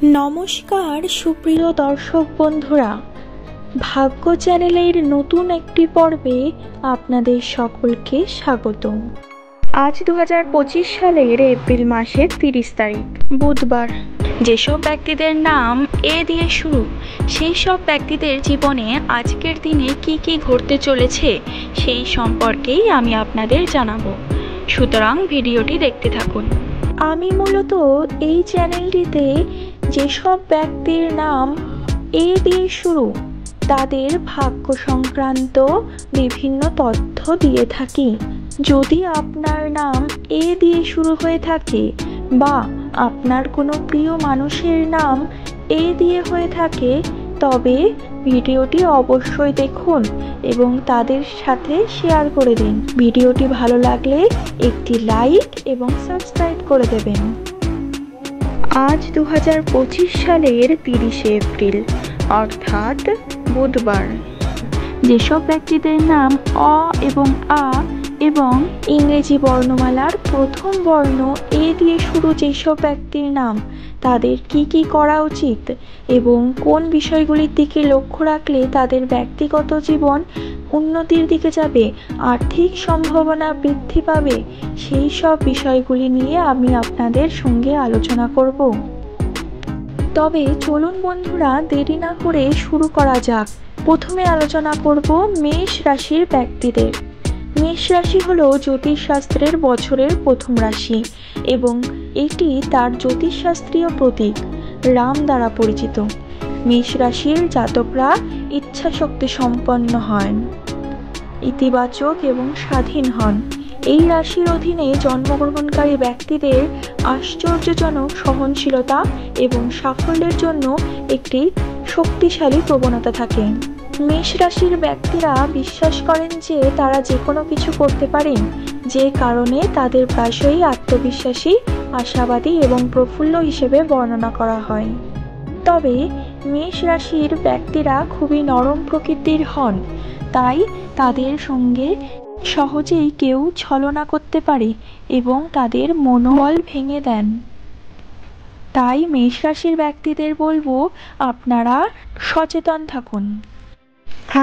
নমস্কার সুপ্রিয় দর্শক বন্ধুরা, ভাগ্য চ্যানেলের নতুন একটি পর্বে আপনাদের সকলকে স্বাগত। আজ 2025 সালের এপ্রিল মাসের 30 তারিখ বুধবার। যেসব ব্যক্তিদের নাম এ দিয়ে শুরু, সেই সব ব্যক্তিদের জীবনে আজকের দিনে কি কি ঘটতে চলেছে সেই সম্পর্কেই আমি আপনাদের জানাবো, সুতরাং ভিডিওটি দেখতে থাকুন। আমি মূলত এই চ্যানেলটিতে যেসব ব্যক্তির নাম এ দিয়ে শুরু তাদের ভাগ্য সংক্রান্ত বিভিন্ন তথ্য দিয়ে থাকি। যদি আপনার নাম এ দিয়ে শুরু হয়ে থাকে বা আপনার কোনো প্রিয় মানুষের নাম এ দিয়ে হয়ে থাকে, তবে ভিডিওটি অবশ্যই দেখুন এবং তাদের সাথে শেয়ার করে দিন। ভিডিওটি ভালো লাগলে একটি লাইক এবং সাবস্ক্রাইব করে দেবেন। আজ 2025 সালের 30 এপ্রিল অর্থাৎ বুধবার। যেসব ব্যক্তিদের নাম অ এবং আ এবং ইংরেজি বর্ণমালার প্রথম বর্ণ এ দিয়ে শুরু যেসব ব্যক্তির নাম, তাদের কি কি করা উচিত এবং কোন বিষয়গুলির দিকে লক্ষ্য রাখলে তাদের ব্যক্তিগত জীবন উন্নতির দিকে যাবে, আর্থিক সম্ভাবনা বৃদ্ধি পাবে, সেই সব বিষয়গুলি নিয়ে আমি আপনাদের সঙ্গে আলোচনা করব। তবে চলুন বন্ধুরা, দেরি না করে শুরু করা যাক। প্রথমে আলোচনা করব মেষ রাশির ব্যক্তিদের। মেষ রাশি হলো জ্যোতিষশাস্ত্রের বছরের প্রথম রাশি এবং এটি তার জ্যোতিষশাস্ত্রীয় প্রতীক রাম দ্বারা পরিচিত। মেষ রাশির জাতকরা ইচ্ছা শক্তি সম্পন্ন হন, ইতিবাচক এবং স্বাধীন হন। এই রাশির অধীনে জন্মগ্রহণকারী ব্যক্তিদের আশ্চর্যজনক সহনশীলতা এবং সাফল্যের জন্য একটি শক্তিশালী প্রবণতা থাকে। মেষ রাশির ব্যক্তিরা বিশ্বাস করেন যে তারা যে কোনো কিছু করতে পারেন, যে কারণে তাদের প্রায়শই আত্মবিশ্বাসী, আশাবাদী এবং প্রফুল্ল হিসেবে বর্ণনা করা হয়। তবে মেষ রাশির ব্যক্তিরা খুবই নরম প্রকৃতির হন, তাই তাদের সঙ্গে সহজেই কেউ ছলনা করতে পারে এবং তাদের মনোবল ভেঙে দেন। তাই মেষ রাশির ব্যক্তিদের বলবো, আপনারা সচেতন থাকুন।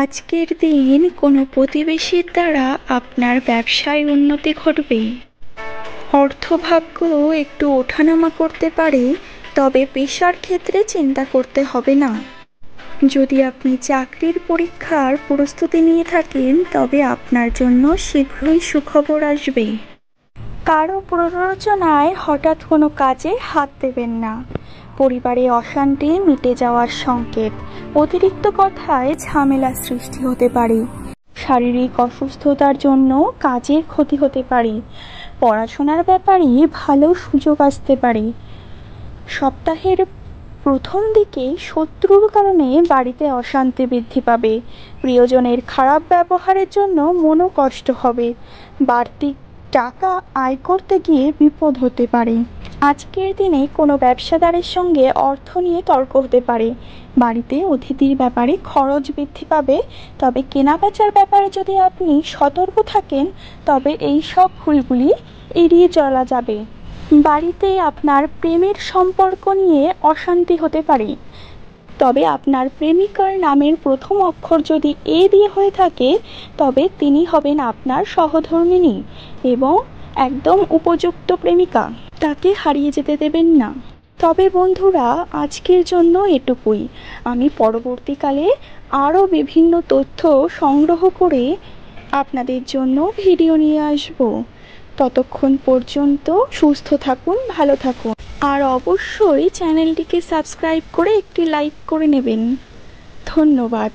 আজকের দিন কোনো প্রতিবেশীর দ্বারা আপনার ব্যবসায় উন্নতি ঘটবে। অর্থভাগ্য একটু ওঠানামা করতে পারে, তবে পেশার ক্ষেত্রে চিন্তা করতে হবে না। যদি আপনি চাকরির পরীক্ষার প্রস্তুতি নিয়ে থাকেন, তবে আপনার জন্য শীঘ্রই সুখবর আসবে। কারো প্ররোচনায় হঠাৎ কোনো কাজে হাত দেবেন না। পরিবারে অশান্তি মিটে যাওয়ার সংকেত। অতিরিক্ত কথায় ঝামেলা সৃষ্টি হতে পারে। শারীরিক অসুস্থতার জন্য কাজের ক্ষতি হতে পারে। পড়াশোনার ব্যাপারে ভালো সুযোগ আসতে পারে। সপ্তাহের প্রথম দিকে শত্রুর কারণে বাড়িতে অশান্তি বৃদ্ধি পাবে। প্রিয়জনের খারাপ ব্যবহারের জন্য মনও কষ্ট হবে। বাড়তি টাকা আয় করতে গিয়ে বিপদ হতে পারে। আজকের দিনে কোনো ব্যবসাদারের সঙ্গে অর্থ নিয়ে তর্ক হতে পারে। বাড়িতে অতিথির ব্যাপারে খরচ বৃদ্ধি পাবে। তবে কেনাবেচার ব্যাপারে যদি আপনি সতর্ক থাকেন, তবে এই সব ভুলগুলি এড়িয়ে চলা যাবে। বাড়িতে আপনার প্রেমের সম্পর্ক নিয়ে অশান্তি হতে পারে। তবে আপনার প্রেমিকার নামের প্রথম অক্ষর যদি এ দিয়ে হয়ে থাকে, তবে তিনি হবেন আপনার সহধর্মিণী এবং একদম উপযুক্ত প্রেমিকা। তাকে হারিয়ে যেতে দেবেন না। তবে বন্ধুরা, আজকের জন্য এটুকুই। আমি পরবর্তীকালে আরও বিভিন্ন তথ্য সংগ্রহ করে আপনাদের জন্য ভিডিও নিয়ে আসব। ততক্ষণ পর্যন্ত সুস্থ থাকুন, ভালো থাকুন, আর অবশ্যই চ্যানেলটিকে সাবস্ক্রাইব করে একটি লাইক করে নেবেন। ধন্যবাদ।